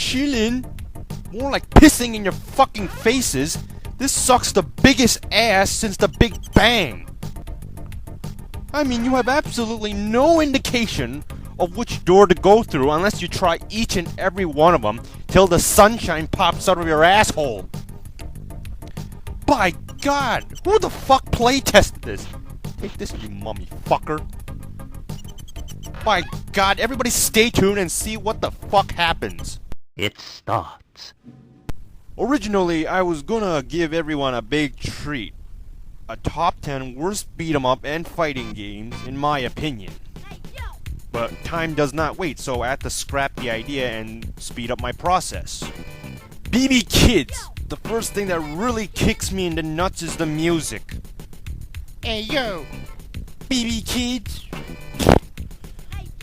chillin'. More like pissing in your fucking faces. This sucks the biggest ass since the Big Bang. I mean, you have absolutely no indication of which door to go through unless you try each and every one of them till the sunshine pops out of your asshole. By God, who the fuck play tested this? Take this, you mummy fucker. By God, everybody stay tuned and see what the fuck happens. It starts. Originally, I was gonna give everyone a big treat. A top 10 worst beat 'em up and fighting games, in my opinion. But time does not wait, so I had to scrap the idea and speed up my process. BB Kids! The first thing that really kicks me in the nuts is the music. Hey yo! BB Kids!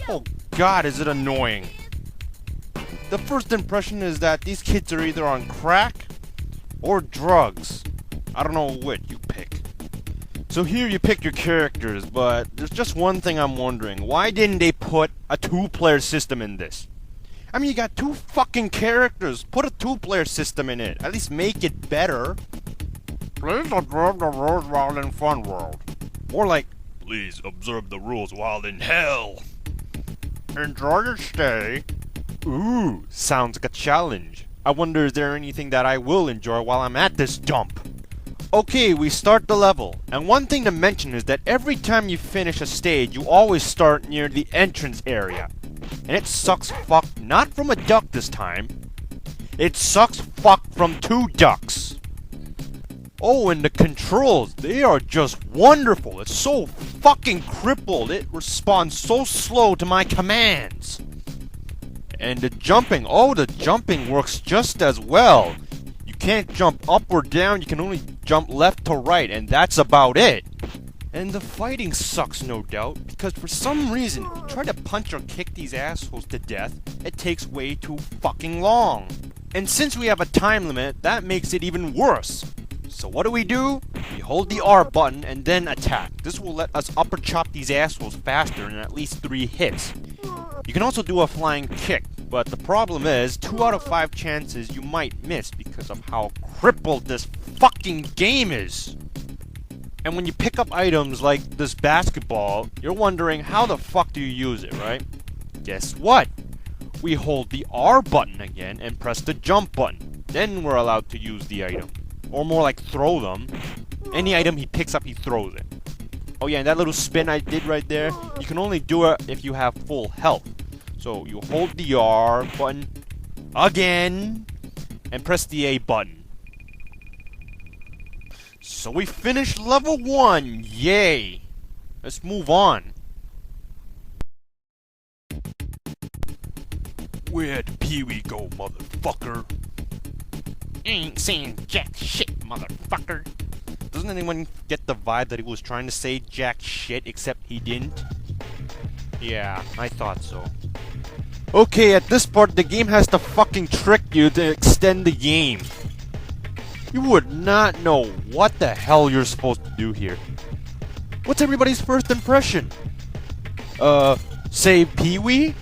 Oh God, is it annoying. The first impression is that these kids are either on crack or drugs. I don't know which you pick. So here you pick your characters, but there's just one thing I'm wondering. Why didn't they put a two-player system in this? I mean, you got two fucking characters. Put a two-player system in it. At least make it better. Please observe the rules while in fun world. More like, please observe the rules while in hell. Enjoy your stay. Ooh, sounds like a challenge. I wonder, is there anything that I will enjoy while I'm at this dump? Okay, we start the level, and one thing to mention is that every time you finish a stage, you always start near the entrance area. And it sucks fuck not from a duck this time. It sucks fuck from two ducks. Oh, and the controls, they are just wonderful. It's so fucking crippled. It responds so slow to my commands. And the jumping, oh, the jumping works just as well. You can't jump up or down, you can only jump left to right, and that's about it. And the fighting sucks, no doubt, because for some reason, if you try to punch or kick these assholes to death, it takes way too fucking long. And since we have a time limit, that makes it even worse. So what do? We hold the R button and then attack. This will let us upper chop these assholes faster in at least 3 hits. You can also do a flying kick, but the problem is, 2 out of 5 chances you might miss because of how crippled this fucking game is. And when you pick up items like this basketball, you're wondering how the fuck do you use it, right? Guess what? We hold the R button again and press the jump button. Then we're allowed to use the item. Or more like throw them. Any item he picks up, he throws it. Oh yeah, and that little spin I did right there, you can only do it if you have full health. So you hold the R button again and press the A button. So we finished level 1, yay! Let's move on. Where'd Pee-wee go, motherfucker? Ain't saying jack shit, motherfucker. Doesn't anyone get the vibe that he was trying to say jack shit, except he didn't? Yeah, I thought so. Okay, at this part, the game has to fucking trick you to extend the game. You would not know what the hell you're supposed to do here. What's everybody's first impression? Save Pee-wee?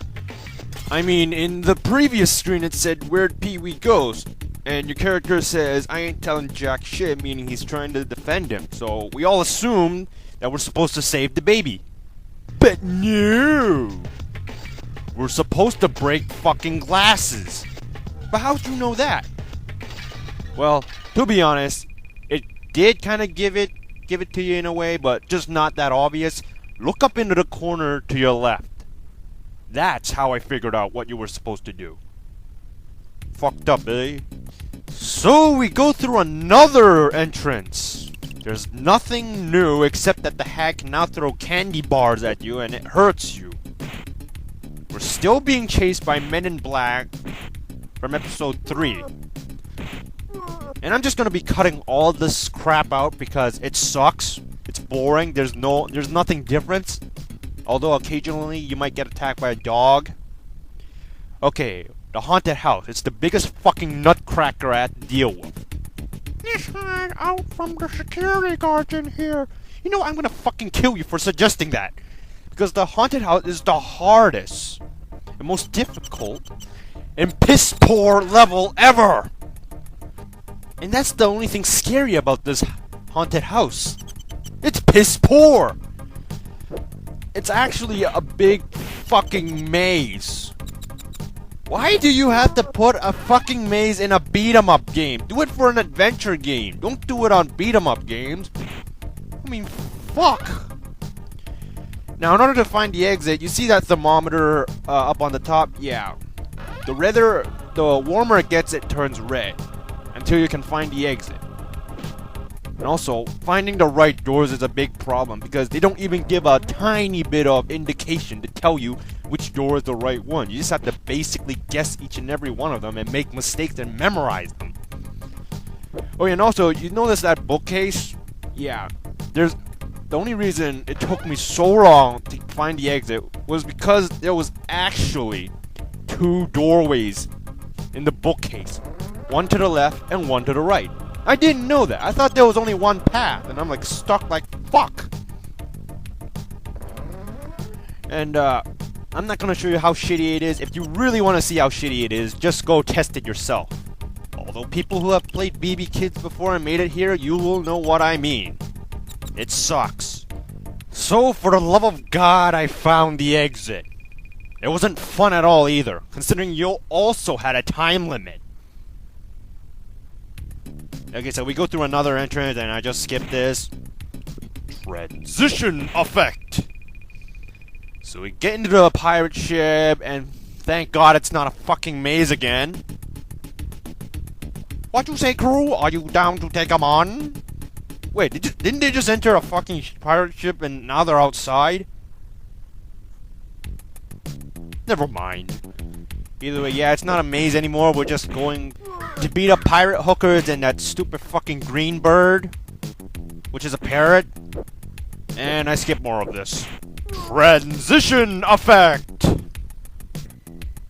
I mean, in the previous screen it said, where'd Pee-wee goes? And your character says, I ain't telling jack shit, meaning he's trying to defend him. So we all assumed that we're supposed to save the baby. But no! We're supposed to break fucking glasses. But how'd you know that? Well, to be honest, it did kind of give it to you in a way, but just not that obvious. Look up into the corner to your left. That's how I figured out what you were supposed to do. Fucked up, eh? So we go through another entrance. There's nothing new except that the hag can now throw candy bars at you and it hurts you. We're still being chased by Men in Black from episode 3. And I'm just gonna be cutting all this crap out because it sucks. It's boring. There's nothing different. Although occasionally you might get attacked by a dog. Okay, the haunted house. It's the biggest fucking nutcracker I have to deal with. Let's hide out from the security guards in here. You know, I'm gonna fucking kill you for suggesting that. Because the haunted house is the hardest and most difficult. and piss poor level ever. And that's the only thing scary about this haunted house. It's piss poor. It's actually a big fucking maze. Why do you have to put a fucking maze in a beat-em-up game? Do it for an adventure game. Don't do it on beat-em-up games. I mean, fuck. Now, in order to find the exit, you see that thermometer up on the top? Yeah. The warmer it gets, it turns red. Until you can find the exit. And also, finding the right doors is a big problem because they don't even give a tiny bit of indication to tell you which door is the right one. You just have to basically guess each and every one of them and make mistakes and memorize them. Oh yeah, and also, you notice that bookcase? Yeah, the only reason it took me so long to find the exit was because there was actually 2 doorways in the bookcase. One to the left and one to the right. I didn't know that. I thought there was only one path, and I'm like stuck like fuck. And I'm not gonna show you how shitty it is. If you really want to see how shitty it is, just go test it yourself. Although people who have played BB Kids before and made it here, you will know what I mean. It sucks. So for the love of God, I found the exit. It wasn't fun at all either, considering you also had a time limit. Okay, so we go through another entrance, and I just skip this. Transition effect! So we get into the pirate ship, and thank God it's not a fucking maze again. What you say, crew? Are you down to take 'em on? Wait, didn't they just enter a fucking pirate ship, and now they're outside? Never mind. Either way, yeah, it's not a maze anymore, we're just going to beat up pirate hookers and that stupid fucking green bird, which is a parrot. And I skip more of this. Transition effect!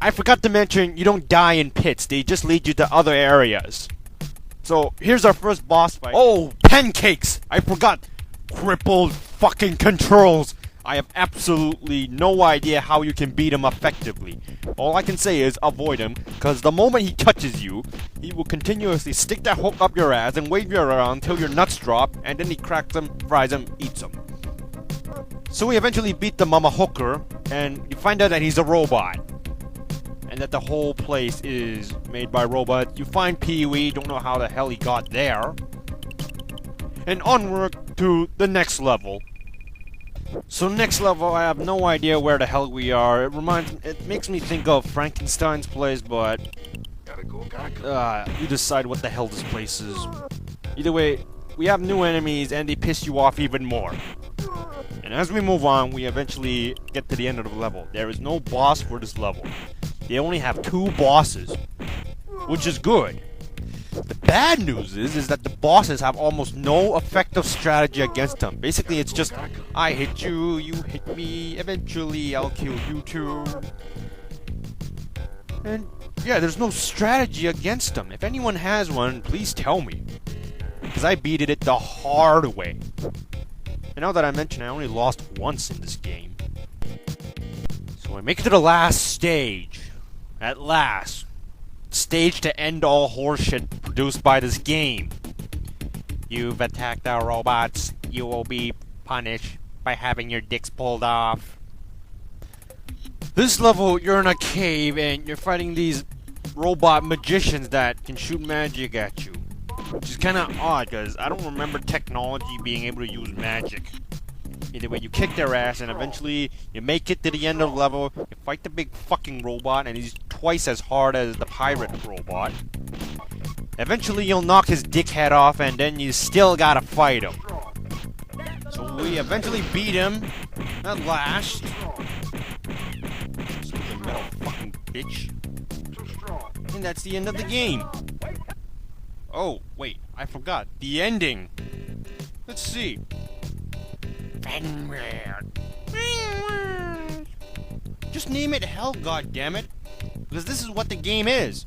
I forgot to mention, you don't die in pits, they just lead you to other areas. So, here's our first boss fight. Oh, pancakes! I forgot! Crippled fucking controls! I have absolutely no idea how you can beat him effectively. All I can say is avoid him, because the moment he touches you, he will continuously stick that hook up your ass and wave you around until your nuts drop, and then he cracks them, fries them, eats them. So we eventually beat the mama hooker, and you find out that he's a robot. And that the whole place is made by robots. You find Pee-wee, don't know how the hell he got there. And onward to the next level. So next level, I have no idea where the hell we are. It makes me think of Frankenstein's place, but you decide what the hell this place is. Either way, we have new enemies and they piss you off even more. And as we move on, we eventually get to the end of the level. There is no boss for this level. They only have 2 bosses, which is good. The bad news is that the bosses have almost no effective strategy against them. Basically, it's just, I hit you, you hit me, eventually I'll kill you too. And yeah, there's no strategy against them. If anyone has one, please tell me. Because I beat it the hard way. And now that I mention, I only lost once in this game. So I make it to the last stage. At last. Stage to end all horseshit produced by this game. You've attacked our robots. You will be punished by having your dicks pulled off. This level, you're in a cave and you're fighting these robot magicians that can shoot magic at you. Which is kinda odd, because I don't remember technology being able to use magic. Either way, you kick their ass and eventually you make it to the end of the level, you fight the big fucking robot and he's twice as hard as the pirate robot. Eventually you'll knock his dickhead off and then you still gotta fight him. So we eventually beat him at last. Stupid metal fucking bitch. And that's the end of the game. Oh, wait, I forgot. The ending. Let's see. Just name it hell, goddammit. Because this is what the game is.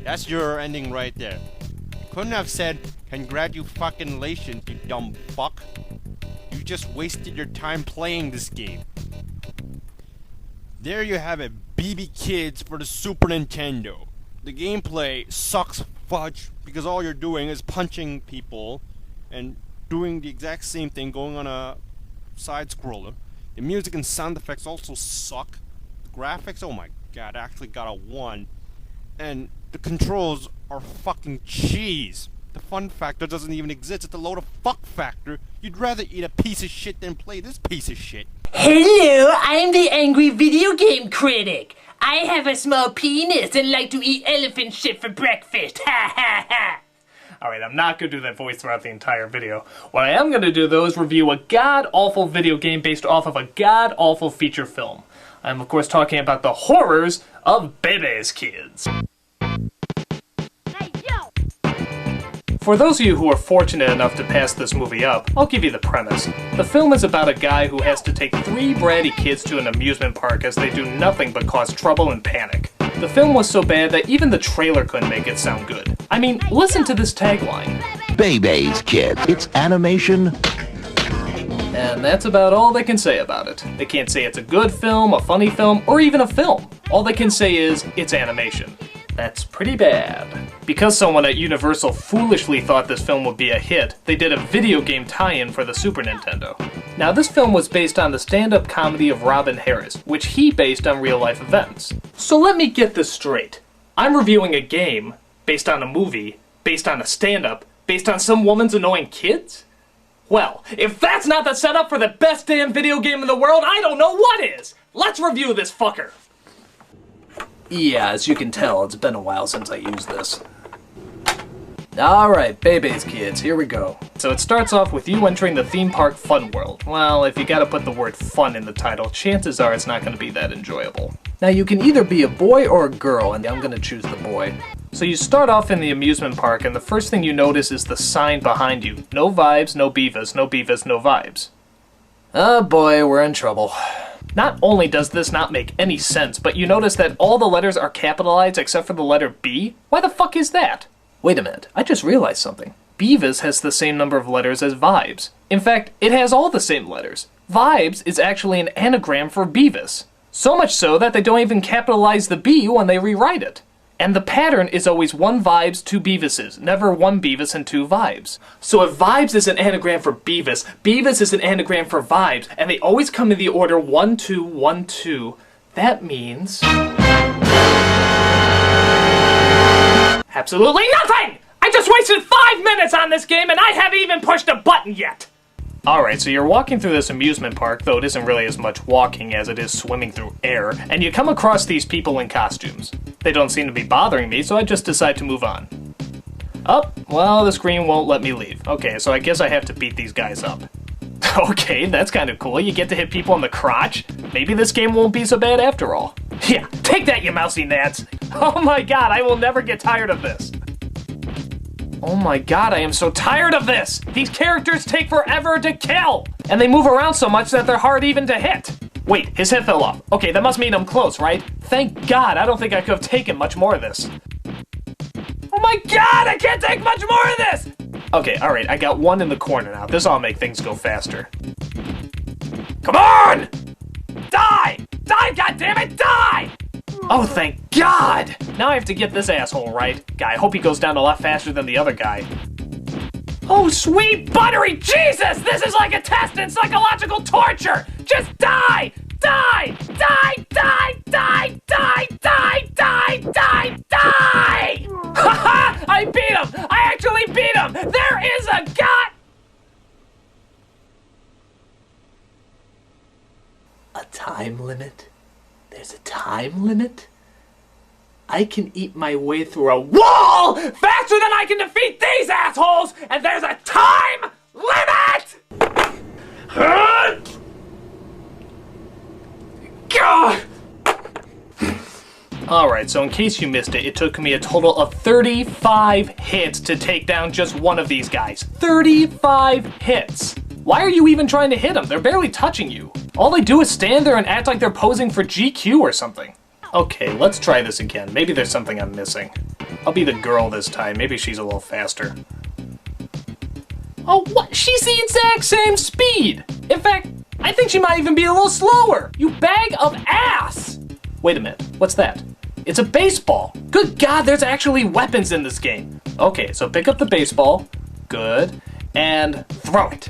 That's your ending right there. Couldn't have said, congratulations, you dumb fuck. You just wasted your time playing this game. There you have it, BB Kids for the Super Nintendo. The gameplay sucks fudge because all you're doing is punching people and doing the exact same thing going on a side scroller. The music and sound effects also suck. The graphics, oh my god, I actually got a 1. And the controls are fucking cheese. The fun factor doesn't even exist. It's a load of fuck factor. You'd rather eat a piece of shit than play this piece of shit. Hello, I'm the angry video game critic. I have a small penis and like to eat elephant shit for breakfast. Ha ha ha. Alright, I'm not going to do that voice throughout the entire video. What I am going to do, though, is review a god-awful video game based off of a god-awful feature film. I'm, of course, talking about the horrors of Bebe's Kids. Hey, yo! For those of you who are fortunate enough to pass this movie up, I'll give you the premise. The film is about a guy who has to take 3 bratty kids to an amusement park as they do nothing but cause trouble and panic. The film was so bad that even the trailer couldn't make it sound good. I mean, listen to this tagline. Bebe's Kids. It's animation. And that's about all they can say about it. They can't say it's a good film, a funny film, or even a film. All they can say is, it's animation. That's pretty bad. Because someone at Universal foolishly thought this film would be a hit, they did a video game tie-in for the Super Nintendo. Now, this film was based on the stand-up comedy of Robin Harris, which he based on real-life events. So let me get this straight. I'm reviewing a game based on a movie, based on a stand-up, based on some woman's annoying kids? Well, if that's not the setup for the best damn video game in the world, I don't know what is! Let's review this fucker! Yeah, as you can tell, it's been a while since I used this. Alright, Bebe's Kids, here we go. So it starts off with you entering the theme park fun world. Well, if you gotta put the word fun in the title, chances are it's not gonna be that enjoyable. Now you can either be a boy or a girl, and I'm gonna choose the boy. So you start off in the amusement park, and the first thing you notice is the sign behind you. No vibes, no beavas, no beavas, no vibes. Oh boy, we're in trouble. Not only does this not make any sense, but you notice that all the letters are capitalized except for the letter B? Why the fuck is that? Wait a minute, I just realized something. Beavis has the same number of letters as Vibes. In fact, it has all the same letters. Vibes is actually an anagram for Beavis. So much so that they don't even capitalize the B when they rewrite it. And the pattern is always 1 Vibes, 2 Beavises, never 1 Beavis and 2 Vibes. So if Vibes is an anagram for Beavis, Beavis is an anagram for Vibes, and they always come in the order 1, 2, 1, 2, that means... Absolutely nothing! I just wasted 5 minutes on this game and I haven't even pushed a button yet! Alright, so you're walking through this amusement park, though it isn't really as much walking as it is swimming through air, and you come across these people in costumes. They don't seem to be bothering me, so I just decide to move on. Oh, well, the screen won't let me leave. Okay, so I guess I have to beat these guys up. Okay, that's kind of cool. You get to hit people in the crotch. Maybe this game won't be so bad after all. Yeah, take that, you mousy gnats! Oh my god, I will never get tired of this. Oh my god, I am so tired of this! These characters take forever to kill! And they move around so much that they're hard even to hit. Wait, his head fell off. Okay, that must mean I'm close, right? Thank god, I don't think I could have taken much more of this. Oh my god, I can't take much more of this! Okay, alright, I got 1 in the corner now. This'll make things go faster. Come on! Die! Die, goddammit, die! Oh, thank God! Now I have to get this asshole right. Guy, I hope he goes down a lot faster than the other guy. Oh, sweet buttery Jesus! This is like a test in psychological torture! Just die! Die! Die! Die! Die! Die! Die! Die! Die! Die! Haha! I beat him! I actually beat him! There is a god! A time limit? There's a time limit? I can eat my way through a wall faster than I can defeat these assholes, and there's a time limit! God! Alright, so in case you missed it, it took me a total of 35 hits to take down just one of these guys. 35 hits! Why are you even trying to hit them? They're barely touching you. All they do is stand there and act like they're posing for GQ or something. Okay, let's try this again. Maybe there's something I'm missing. I'll be the girl this time. Maybe she's a little faster. Oh, what? She's the exact same speed! In fact, I think she might even be a little slower! You bag of ass! Wait a minute, what's that? It's a baseball! Good God, there's actually weapons in this game! Okay, so pick up the baseball. Good. And throw it.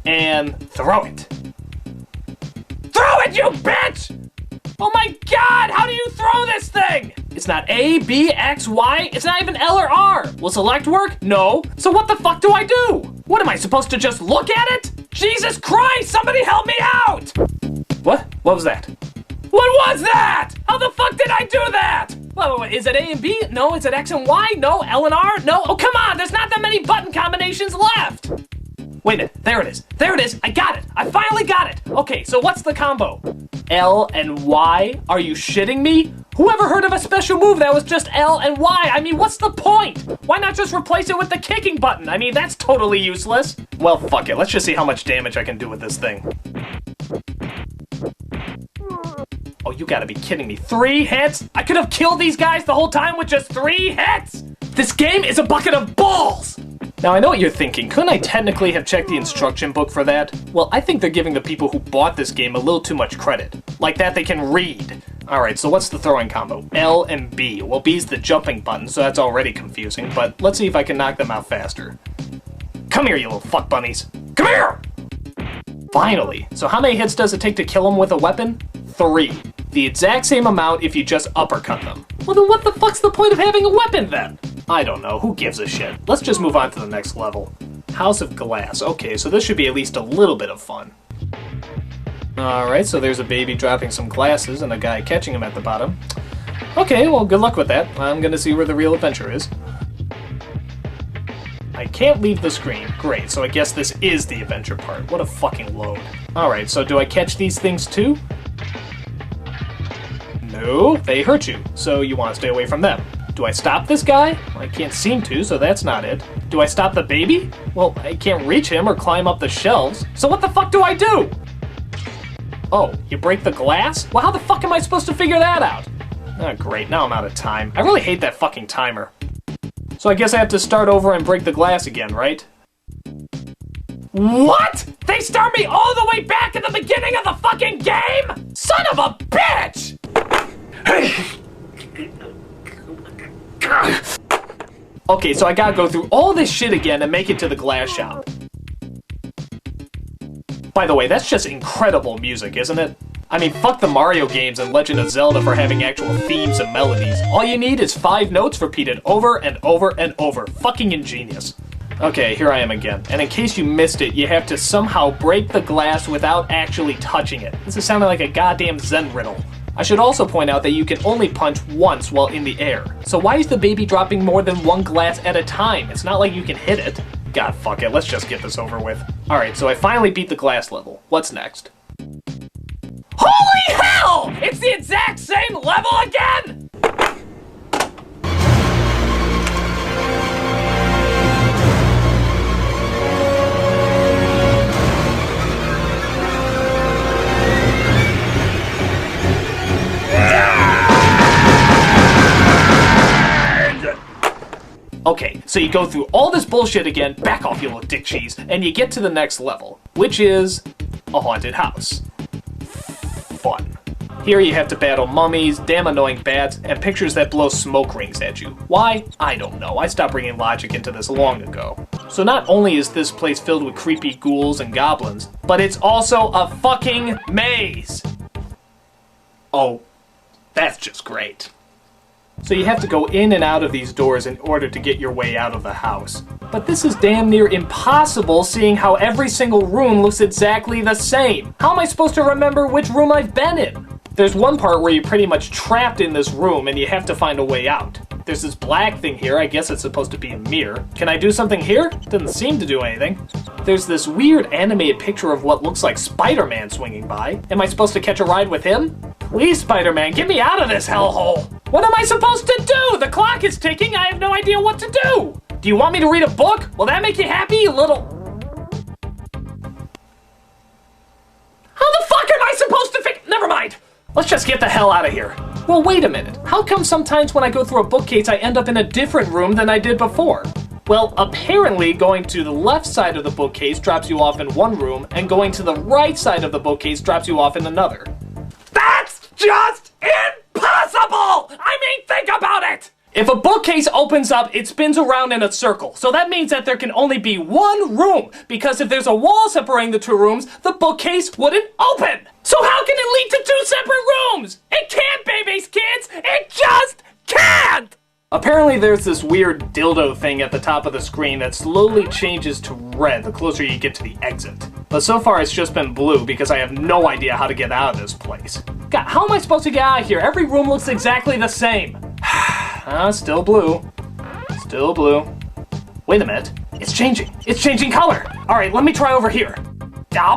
And throw it. Throw it, you bitch! Oh my God, how do you throw this thing? It's not A, B, X, Y, it's not even L or R. Will select work? No. So what the fuck do I do? What, am I supposed to just look at it? Jesus Christ, somebody help me out! What? What was that? What was that? How the fuck did I do that? Wait, is it A and B? No. Is it X and Y? No. L and R? No. Oh, come on, there's not that many button combinations left. Wait a minute, there it is. There it is, I got it. I finally got it. Okay, so what's the combo? L and Y? Are you shitting me? Whoever heard of a special move that was just L and Y? I mean, what's the point? Why not just replace it with the kicking button? I mean, that's totally useless. Well, fuck it, let's just see how much damage I can do with this thing. Oh, you gotta be kidding me. 3 hits? I could have killed these guys the whole time with just 3 hits? This game is a bucket of balls! Now, I know what you're thinking. Couldn't I technically have checked the instruction book for that? Well, I think they're giving the people who bought this game a little too much credit. Like that they can read. Alright, so what's the throwing combo? L and B. Well, B's the jumping button, so that's already confusing, but let's see if I can knock them out faster. Come here, you little fuck bunnies. Come here! Finally. So how many hits does it take to kill them with a weapon? 3. The exact same amount if you just uppercut them. Well, then what the fuck's the point of having a weapon then? I don't know, who gives a shit? Let's just move on to the next level. House of Glass. Okay, so this should be at least a little bit of fun. Alright, so there's a baby dropping some glasses and a guy catching him at the bottom. Okay, well, good luck with that. I'm gonna see where the real adventure is. I can't leave the screen. Great, so I guess this is the adventure part. What a fucking load. Alright, so do I catch these things too? No, they hurt you, so you want to stay away from them. Do I stop this guy? I can't seem to, so that's not it. Do I stop the baby? Well, I can't reach him or climb up the shelves, so what the fuck do I do? Oh, you break the glass? Well, how the fuck am I supposed to figure that out? Oh, great, now I'm out of time. I really hate that fucking timer. So I guess I have to start over and break the glass again, right? What? They start me all the way back at the beginning of the fucking game? Son of a bitch! Okay, so I gotta go through all this shit again and make it to the glass shop. By the way, that's just incredible music, isn't it? I mean, fuck the Mario games and Legend of Zelda for having actual themes and melodies. All you need is 5 notes repeated over and over and over. Fucking ingenious. Okay, here I am again. And in case you missed it, you have to somehow break the glass without actually touching it. This is sounding like a goddamn Zen riddle. I should also point out that you can only punch once while in the air. So why is the baby dropping more than 1 glass at a time? It's not like you can hit it. God, fuck it, let's just get this over with. Alright, so I finally beat the glass level. What's next? Holy hell! It's the exact same level again! Okay, so you go through all this bullshit again, back off you little dick cheese, and you get to the next level, which is a haunted house. Fun. Here you have to battle mummies, damn annoying bats, and pictures that blow smoke rings at you. Why? I don't know. I stopped bringing logic into this long ago. So not only is this place filled with creepy ghouls and goblins, but it's also a fucking maze! Oh, that's just great. So you have to go in and out of these doors in order to get your way out of the house. But this is damn near impossible, seeing how every single room looks exactly the same. How am I supposed to remember which room I've been in? There's one part where you're pretty much trapped in this room and you have to find a way out. There's this black thing here, I guess it's supposed to be a mirror. Can I do something here? Doesn't seem to do anything. There's this weird animated picture of what looks like Spider-Man swinging by. Am I supposed to catch a ride with him? Please, Spider-Man, get me out of this hellhole! What am I supposed to do? The clock is ticking, I have no idea what to do! Do you want me to read a book? Will that make you happy, you little... How the fuck am I supposed to Never mind! Let's just get the hell out of here. Well, wait a minute. How come sometimes when I go through a bookcase I end up in a different room than I did before? Well, apparently going to the left side of the bookcase drops you off in one room, and going to the right side of the bookcase drops you off in another. That's just If a bookcase opens up, it spins around in a circle. So that means that there can only be one room, because if there's a wall separating the two rooms, the bookcase wouldn't open. So how can it lead to two separate rooms? It can't, babies, kids! It just can't! Apparently there's this weird dildo thing at the top of the screen that slowly changes to red the closer you get to the exit. But so far it's just been blue because I have no idea how to get out of this place. God, how am I supposed to get out of here? Every room looks exactly the same. Still blue. Still blue. Wait a minute. It's changing. It's changing color. Alright, let me try over here.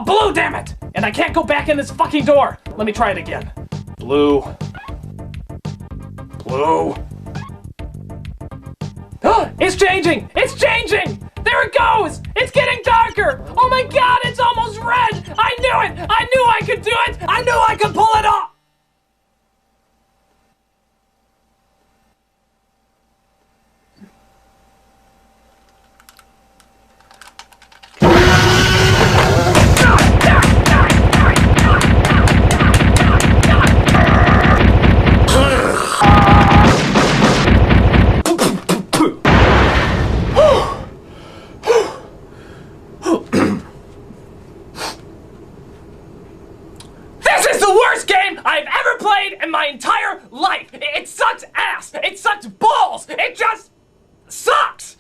Blue, damn it! And I can't go back in this fucking door. Let me try it again. Blue. Blue. It's changing! It's changing! There it goes! It's getting darker! Oh my god, it's almost red! I knew it! I knew I could do it! I knew I could pull it off! I've ever played in my entire life. It sucks ass. It sucks balls. It just sucks.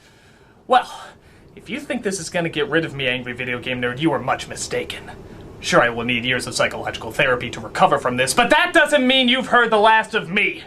Well, if you think this is going to get rid of me, angry video game nerd, you are much mistaken. Sure, I will need years of psychological therapy to recover from this, but that doesn't mean you've heard the last of me.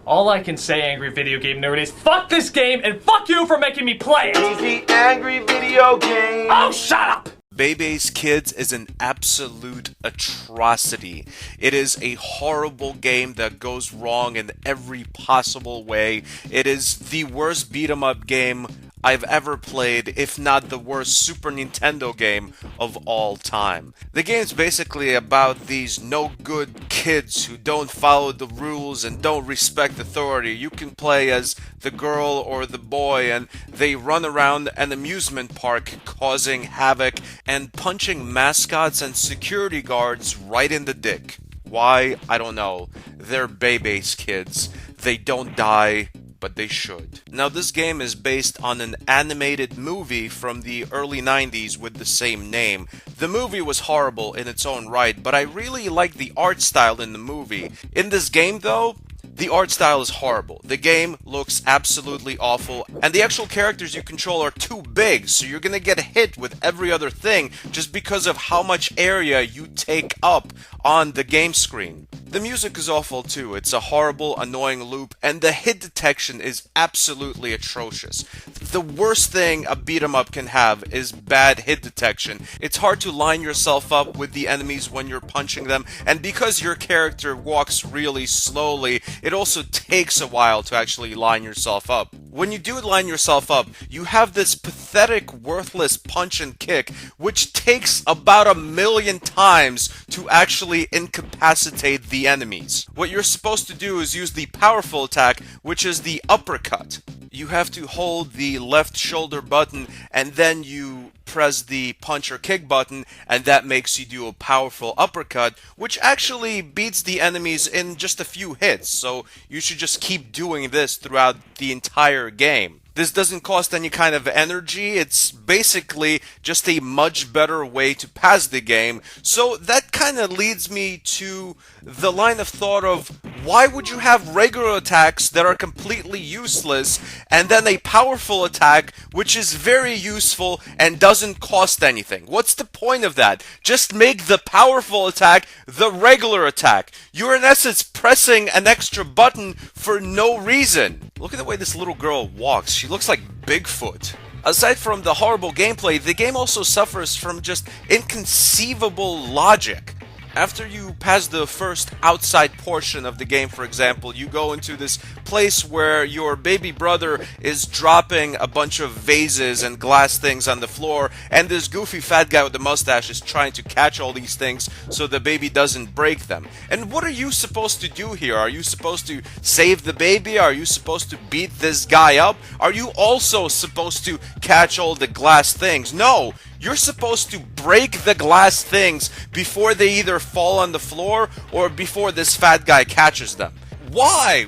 All I can say, angry video game nerd, is fuck this game and fuck you for making me play it. Easy angry video game. Oh, shut up. Bebe's Kids is an absolute atrocity. It is a horrible game that goes wrong in every possible way. It is the worst beat-em-up game I've ever played, if not the worst Super Nintendo game of all time. The game's basically about these no-good kids who don't follow the rules and don't respect authority. You can play as the girl or the boy, and they run around an amusement park causing havoc and punching mascots and security guards right in the dick. Why? I don't know. They're Bebe's Kids. They don't die, but they should. Now, this game is based on an animated movie from the early 90s with the same name. The movie was horrible in its own right, but I really like the art style in the movie. In this game, though, the art style is horrible. The game looks absolutely awful, and the actual characters you control are too big, so you're gonna get hit with every other thing just because of how much area you take up on the game screen. The music is awful too. It's a horrible, annoying loop, and the hit detection is absolutely atrocious. The worst thing a beat-em-up can have is bad hit detection. It's hard to line yourself up with the enemies when you're punching them, and because your character walks really slowly, it also takes a while to actually line yourself up. When you do line yourself up, you have this pathetic, worthless punch and kick, which takes about 1,000,000 times to actually incapacitate the enemies. What you're supposed to do is use the powerful attack, which is the uppercut. You have to hold the left shoulder button, and then you press the punch or kick button, and that makes you do a powerful uppercut, which actually beats the enemies in just a few hits, so you should just keep doing this throughout the entire game. This doesn't cost any kind of energy, it's basically just a much better way to pass the game, so that kind of leads me to the line of thought of, why would you have regular attacks that are completely useless, and then a powerful attack which is very useful and doesn't cost anything? What's the point of that? Just make the powerful attack the regular attack. You're in essence pressing an extra button for no reason. Look at the way this little girl walks. She looks like Bigfoot. Aside from the horrible gameplay, the game also suffers from just inconceivable logic. After you pass the first outside portion of the game, for example, you go into this place where your baby brother is dropping a bunch of vases and glass things on the floor, and this goofy fat guy with the mustache is trying to catch all these things so the baby doesn't break them. And what are you supposed to do here? Are you supposed to save the baby? Are you supposed to beat this guy up? Are you also supposed to catch all the glass things? No! You're supposed to break the glass things before they either fall on the floor or before this fat guy catches them. Why?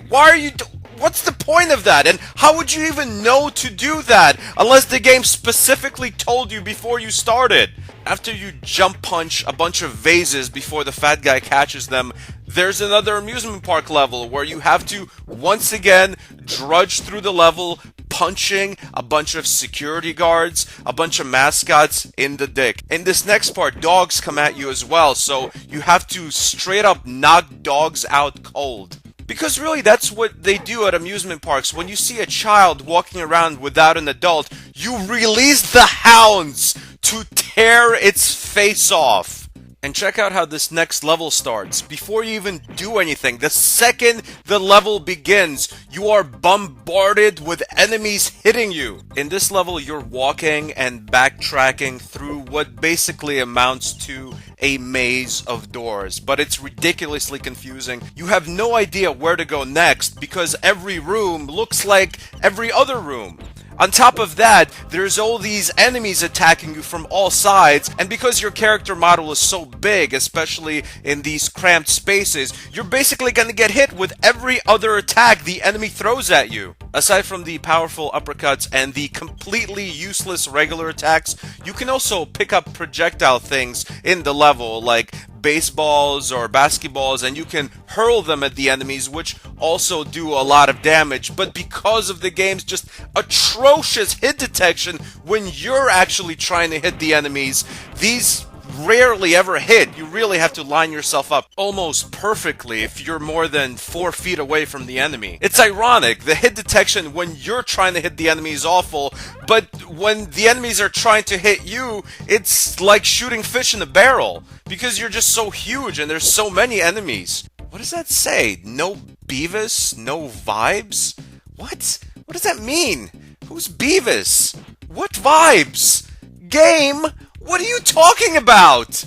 What's the point of that? And how would you even know to do that unless the game specifically told you before you started? After you jump punch a bunch of vases before the fat guy catches them, there's another amusement park level where you have to once again drudge through the level, punching a bunch of security guards, a bunch of mascots in the dick. In this next part, dogs come at you as well, so you have to straight up knock dogs out cold. Because really, that's what they do at amusement parks. When you see a child walking around without an adult, you release the hounds to tear its face off. And check out how this next level starts. Before you even do anything, the second the level begins, you are bombarded with enemies hitting you. In this level, you're walking and backtracking through what basically amounts to a maze of doors, but it's ridiculously confusing. You have no idea where to go next because every room looks like every other room. On top of that, there's all these enemies attacking you from all sides, and because your character model is so big, especially in these cramped spaces, you're basically gonna get hit with every other attack the enemy throws at you. Aside from the powerful uppercuts and the completely useless regular attacks, you can also pick up projectile things in the level, like baseballs or basketballs, and you can hurl them at the enemies, which also do a lot of damage. But because of the game's just atrocious hit detection when you're actually trying to hit the enemies, these rarely ever hit. You really have to line yourself up almost perfectly if you're more than 4 feet away from the enemy. It's ironic, the hit detection when you're trying to hit the enemy is awful, but when the enemies are trying to hit you, it's like shooting fish in a barrel, because you're just so huge and there's so many enemies. What does that say? No Beavis? No vibes? What? What does that mean? Who's Beavis? What vibes? Game? What are you talking about?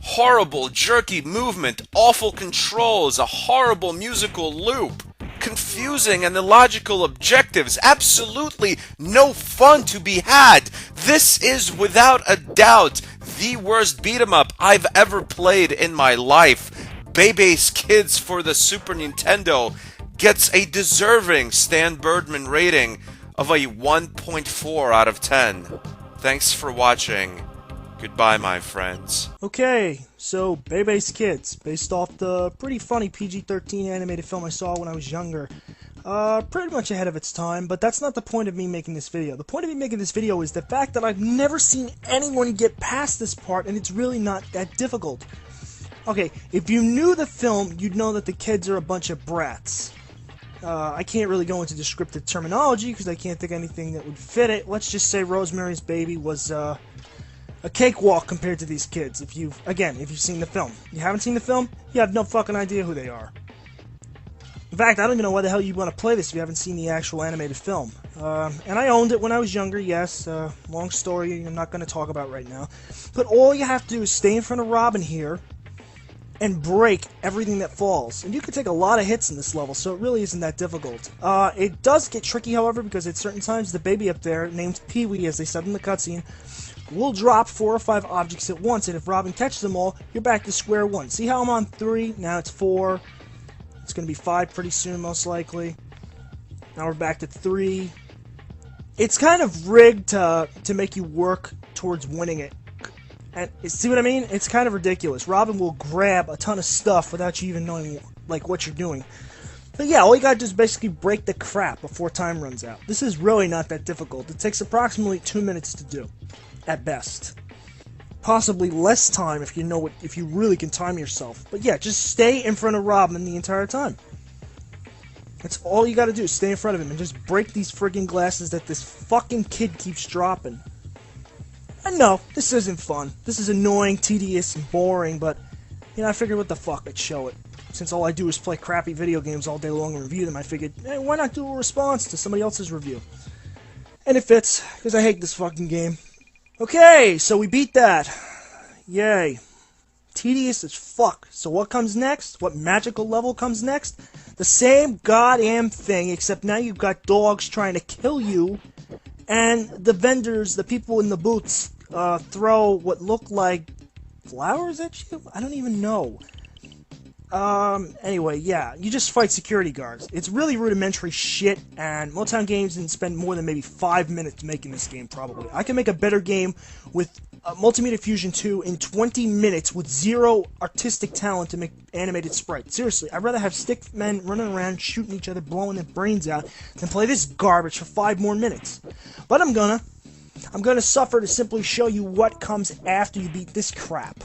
Horrible, jerky movement, awful controls, a horrible musical loop, confusing and illogical objectives, absolutely no fun to be had. This is without a doubt the worst beat-em-up I've ever played in my life. Bebe's Kids for the Super Nintendo gets a deserving Stan Burdman rating of a 1.4 out of 10. Thanks for watching. Goodbye, my friends. Okay, so Bebe's Kids, based off the pretty funny PG-13 animated film I saw when I was younger. Pretty much ahead of its time, but that's not the point of me making this video. The point of me making this video is the fact that I've never seen anyone get past this part, and it's really not that difficult. Okay, if you knew the film, you'd know that the kids are a bunch of brats. I can't really go into descriptive terminology because I can't think of anything that would fit it. Let's just say Rosemary's Baby was, a cakewalk compared to these kids. If you've seen the film. You haven't seen the film? You have no fucking idea who they are. In fact, I don't even know why the hell you want to play this if you haven't seen the actual animated film. And I owned it when I was younger, yes. Long story I'm not going to talk about right now. But all you have to do is stay in front of Robin here and break everything that falls. And you can take a lot of hits in this level, so it really isn't that difficult. It does get tricky, however, because at certain times the baby up there, named Pee-wee, as they said in the cutscene, will drop 4 or 5 objects at once, and if Robin catches them all, you're back to square one. See how I'm on 3? Now it's 4. It's going to be 5 pretty soon, most likely. Now we're back to 3. It's kind of rigged to make you work towards winning it. And see what I mean? It's kind of ridiculous. Robin will grab a ton of stuff without you even knowing like what you're doing. But yeah, all you gotta do is basically break the crap before time runs out. This is really not that difficult. It takes approximately 2 minutes to do, at best. Possibly less time if you really can time yourself. But yeah, just stay in front of Robin the entire time. That's all you gotta do, stay in front of him and just break these friggin' glasses that this fucking kid keeps dropping. I know, this isn't fun. This is annoying, tedious, and boring, but, you know, I figured what the fuck, I'd show it. Since all I do is play crappy video games all day long and review them, I figured, hey, why not do a response to somebody else's review? And it fits, because I hate this fucking game. Okay, so we beat that. Yay. Tedious as fuck. So what comes next? What magical level comes next? The same goddamn thing, except now you've got dogs trying to kill you, and the vendors, the people in the booths, throw what look like flowers at you? I don't even know. Anyway, yeah, you just fight security guards. It's really rudimentary shit, and Motown Games didn't spend more than maybe 5 minutes making this game, probably. I can make a better game with Multimedia Fusion 2 in 20 minutes with zero artistic talent to make animated sprites. Seriously, I'd rather have stick men running around shooting each other, blowing their brains out, than play this garbage for 5 more minutes. But I'm gonna suffer to simply show you what comes after you beat this crap.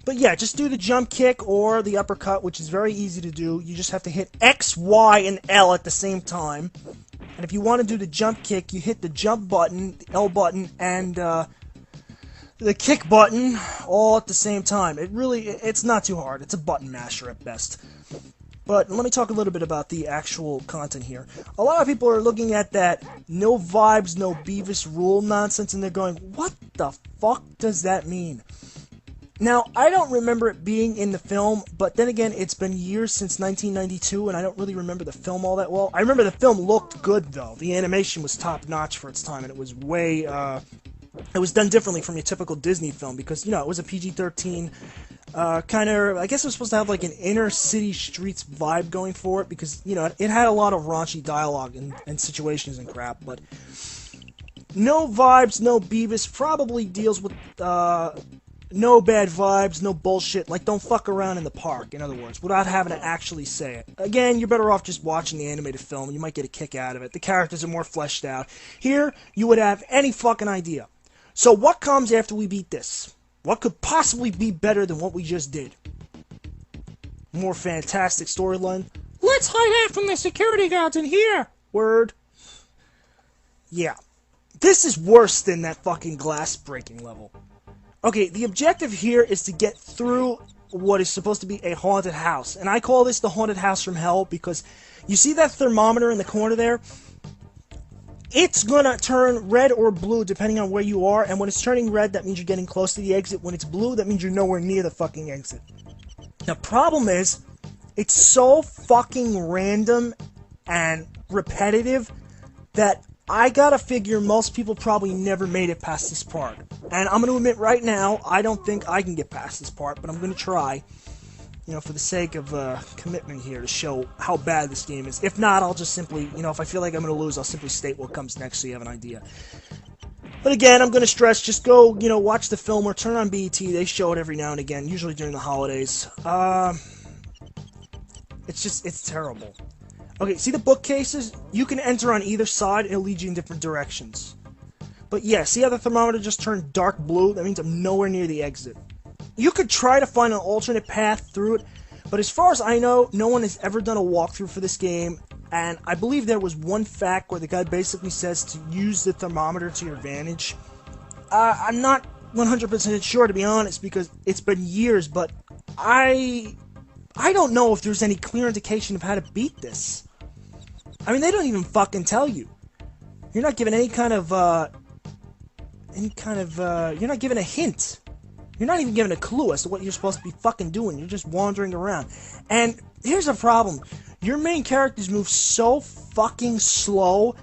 But yeah, just do the jump kick or the uppercut, which is very easy to do. You just have to hit X, Y, and L at the same time. And if you want to do the jump kick, you hit the jump button, the L button, and the kick button all at the same time. It's not too hard. It's a button masher at best. But let me talk a little bit about the actual content here. A lot of people are looking at that no vibes, no Beavis rule nonsense, and they're going, what the fuck does that mean? Now, I don't remember it being in the film, but then again, it's been years since 1992, and I don't really remember the film all that well. I remember the film looked good, though. The animation was top-notch for its time, and it was way, it was done differently from your typical Disney film, because, you know, it was a PG-13, kind of, I guess it was supposed to have, like, an inner-city streets vibe going for it, because, you know, it had a lot of raunchy dialogue and situations and crap, but no vibes, no Beavis probably deals with, no bad vibes, no bullshit, like don't fuck around in the park, in other words, without having to actually say it. Again, you're better off just watching the animated film, you might get a kick out of it. The characters are more fleshed out. Here, you would have any fucking idea. So what comes after we beat this? What could possibly be better than what we just did? More fantastic storyline? Let's hide out from the security guards in here! Word. Yeah. This is worse than that fucking glass breaking level. Okay, the objective here is to get through what is supposed to be a haunted house. And I call this the haunted house from hell because you see that thermometer in the corner there? It's gonna turn red or blue depending on where you are. And when it's turning red, that means you're getting close to the exit. When it's blue, that means you're nowhere near the fucking exit. The problem is, it's so fucking random and repetitive that I gotta figure most people probably never made it past this part. And I'm gonna admit right now, I don't think I can get past this part, but I'm gonna try. You know, for the sake of commitment here to show how bad this game is. If not, I'll just simply, you know, if I feel like I'm gonna lose, I'll simply state what comes next so you have an idea. But again, I'm gonna stress, just go, you know, watch the film or turn on BET. They show it every now and again, usually during the holidays. It's terrible. Okay, see the bookcases? You can enter on either side, and it'll lead you in different directions. But yeah, see how the thermometer just turned dark blue? That means I'm nowhere near the exit. You could try to find an alternate path through it, but as far as I know, no one has ever done a walkthrough for this game, and I believe there was one fact where the guy basically says to use the thermometer to your advantage. I'm not 100% sure, to be honest, because it's been years, but I don't know if there's any clear indication of how to beat this. I mean, they don't even fucking tell you. You're not given any kind of, you're not given a hint. You're not even given a clue as to what you're supposed to be fucking doing. You're just wandering around. And here's the problem. Your main characters move so fucking slow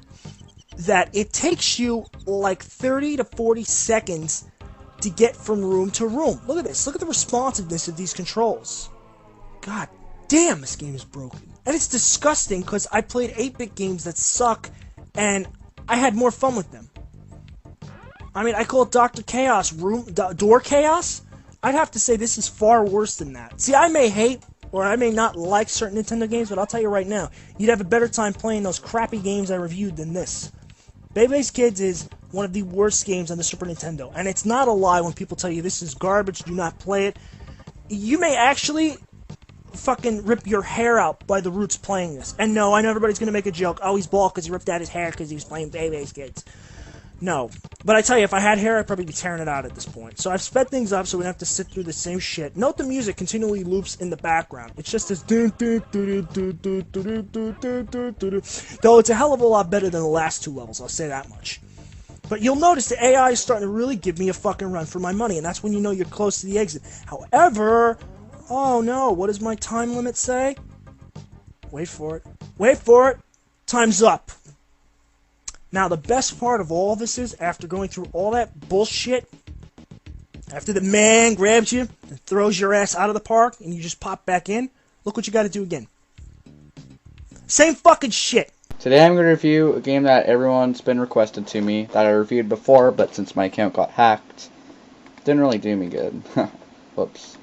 that it takes you like 30 to 40 seconds to get from room to room. Look at this. Look at the responsiveness of these controls. God damn, this game is broken. And it's disgusting because I played 8-bit games that suck and I had more fun with them. I mean, I call it Dr. Chaos Door Chaos. I'd have to say this is far worse than that. See, I may hate or I may not like certain Nintendo games, but I'll tell you right now, you'd have a better time playing those crappy games I reviewed than this. Bebe's Kids is one of the worst games on the Super Nintendo, and it's not a lie when people tell you this is garbage, do not play it. You may actually fucking rip your hair out by the roots playing this. And no, I know everybody's gonna make a joke, oh, he's bald because he ripped out his hair because he was playing Bebe's Kids. No. But I tell you, if I had hair, I'd probably be tearing it out at this point. So I've sped things up so we don't have to sit through the same shit. Note the music continually loops in the background. It's just this though it's a hell of a lot better than the last two levels, I'll say that much. But you'll notice the AI is starting to really give me a fucking run for my money, and that's when you know you're close to the exit. However, oh no, what does my time limit say? Wait for it. Wait for it! Time's up! Now, the best part of all this is, after going through all that bullshit, after the man grabs you and throws your ass out of the park, and you just pop back in, Look what you gotta do again. Same fucking shit. Today I'm going to review a game that everyone's been requested to me, that I reviewed before, but since my account got hacked, it didn't really do me good. Whoops.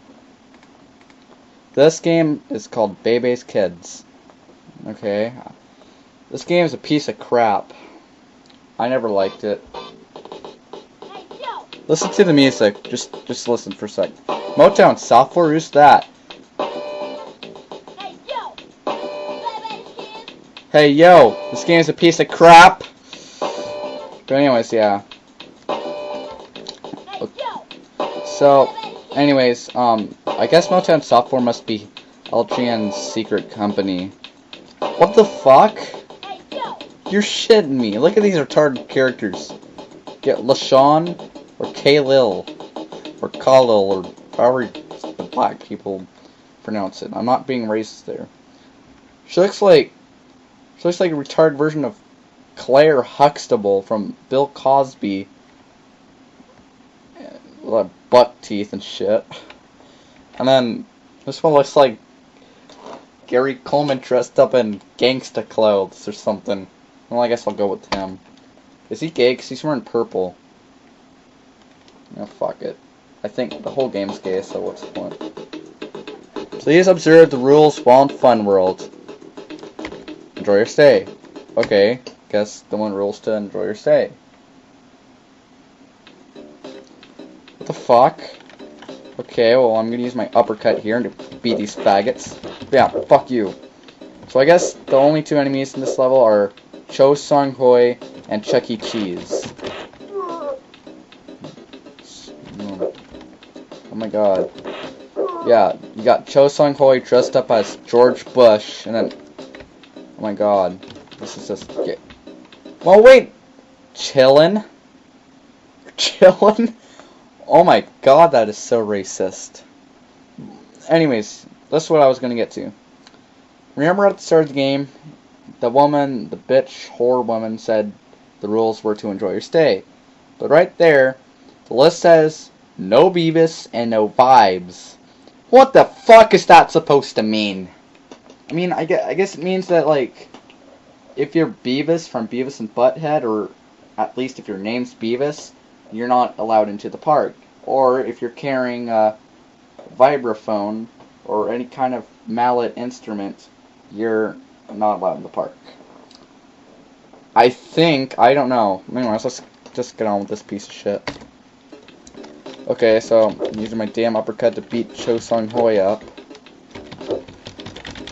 This game is called Bebe's Kids. Okay. This game is a piece of crap. I never liked it. Listen to the music. Just listen for a sec. Motown Software, who's that? Hey yo, this game is a piece of crap. But anyways, yeah. So, anyways, I guess Motown Software must be LGN's secret company. What the fuck? You're shitting me. Look at these retarded characters. Get LaShawn or Kaylil or Khalil or however the black people pronounce it. I'm not being racist there. She looks like a retarded version of Claire Huxtable from Bill Cosby. With butt teeth and shit. And then this one looks like Gary Coleman dressed up in gangsta clothes or something. Well, I guess I'll go with him. Is he gay? 'Cause he's wearing purple. Oh, fuck it. I think the whole game's gay, so what's the point? Please observe the rules while in Fun World. Enjoy your stay. Okay, guess the one rules to enjoy your stay. What the fuck? Okay, well I'm gonna use my uppercut here to beat these faggots. Yeah, fuck you. So I guess the only two enemies in this level are Cho Sung Hoi and Chuck E. Cheese. Oh my god. Yeah, you got Cho Sung Hoi dressed up as George Bush, and then oh my god, this is just gay. Well, wait, chillin'? Chillin'? Oh my god, that is so racist. Anyways, that's what I was gonna get to. Remember at the start of the game, the bitch whore woman said the rules were to enjoy your stay. But right there, the list says no Beavis and no vibes. What the fuck is that supposed to mean? I mean, I guess it means that, like, if you're Beavis from Beavis and Butthead, or at least if your name's Beavis, you're not allowed into the park. Or if you're carrying a vibraphone or any kind of mallet instrument, you're not allowed in the park. I don't know. Anyways, let's just get on with this piece of shit. Okay, so I'm using my damn uppercut to beat Cho Sung Hoi up.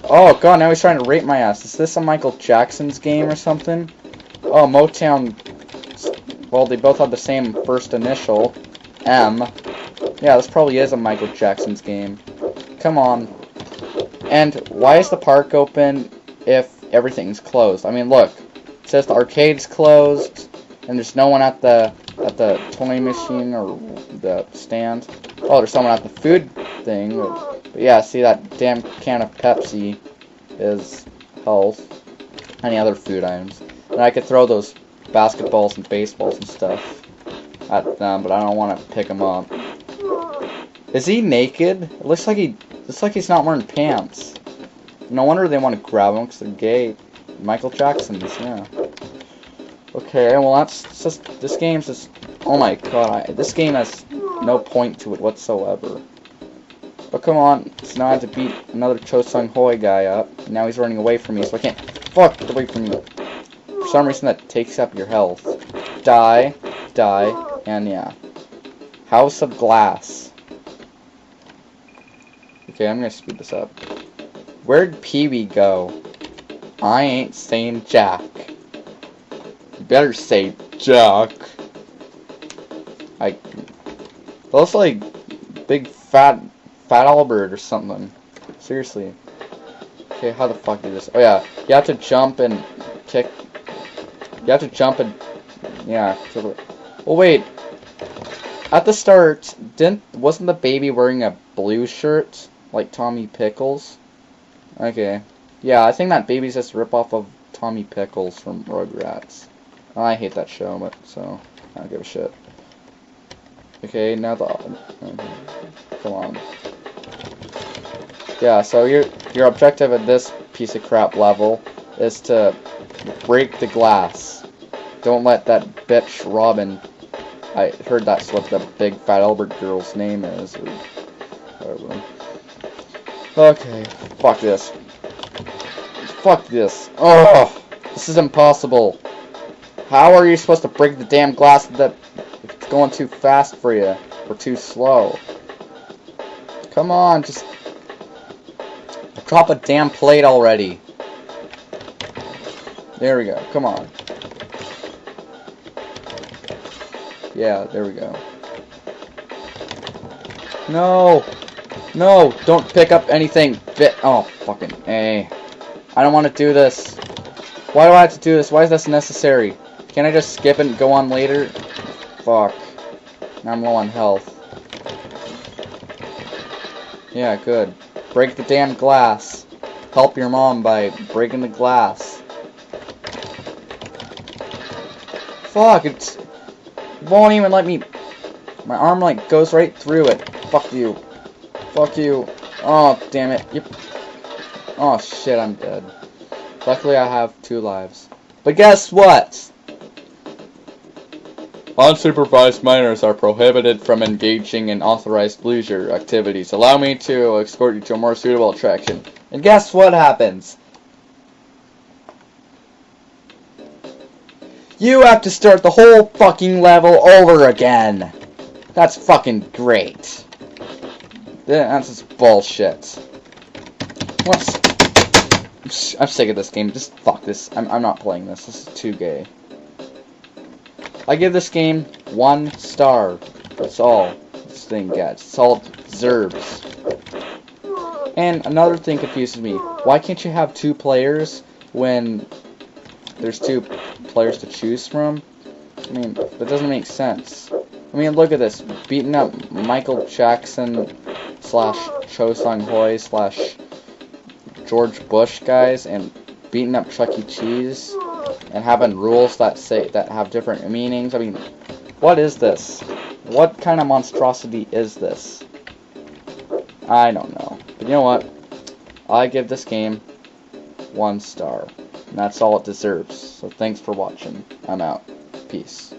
Oh god, now he's trying to rape my ass. Is this a Michael Jackson's game or something? Oh, Motown. Well, they both have the same first initial, M. Yeah, this probably is a Michael Jackson's game. Come on. And why is the park open if everything's closed? I mean, look. It says the arcade's closed, and there's no one at the toy machine or the stand. Oh, there's someone at the food thing. But yeah, see, that damn can of Pepsi is health. Any other food items. And I could throw those basketballs and baseballs and stuff at them, but I don't want to pick them up. Is he naked? It looks like he's not wearing pants. No wonder they want to grab him, because they're gay. Michael Jackson's, yeah. Okay, well this game's just, oh my god, this game has no point to it whatsoever. But come on, so now I have to beat another Cho Sung Hoi guy up, and now he's running away from me, so I can't, fuck, get away from me. For some reason that takes up your health. Die, and yeah. House of Glass. Okay, I'm gonna speed this up. Where'd Pee-wee go? I ain't saying Jack. You better say Jack. Looks like big fat Albert or something. Seriously. Okay, how the fuck do this? Oh yeah, you have to jump and kick. You have to jump and yeah. Oh wait. At the start, wasn't the baby wearing a blue shirt like Tommy Pickles? Okay. Yeah, I think that baby's just a ripoff of Tommy Pickles from Rugrats. I hate that show, but so I don't give a shit. Okay, now come on. Yeah, so your objective at this piece of crap level is to break the glass. Don't let that bitch Robin. I heard that's what the big fat Albert girl's name is. Or whatever. Okay, fuck this. Fuck this. Oh, this is impossible. How are you supposed to break the damn glass that it's going too fast for you or too slow? Come on, just drop a damn plate already. There we go. Come on. Yeah, there we go. No! No! Don't pick up anything! Oh, fucking A. I don't want to do this. Why do I have to do this? Why is this necessary? Can't I just skip it and go on later? Fuck. Now I'm low on health. Yeah, good. Break the damn glass. Help your mom by breaking the glass. Fuck, it won't even let me. My arm like goes right through it. Fuck you. Fuck you. Oh, damn it. Yep. Oh shit, I'm dead. Luckily I have 2 lives. But guess what? Unsupervised minors are prohibited from engaging in authorized leisure activities. Allow me to escort you to a more suitable attraction. And guess what happens? You have to start the whole fucking level over again. That's fucking great. That's just bullshit. I'm sick of this game. Just fuck this. I'm not playing this. This is too gay. I give this game 1 star. That's all this thing gets. It's all it deserves. And another thing confuses me. Why can't you have 2 players when there's 2 players to choose from? I mean, that doesn't make sense. I mean, look at this. Beating up Michael Jackson / Cho Sung Hoi / George Bush guys and beating up Chuck E. Cheese and having rules that have different meanings. I mean, what is this? What kind of monstrosity is this? I don't know. But you know what? I give this game 1 star. And that's all it deserves. So thanks for watching. I'm out. Peace.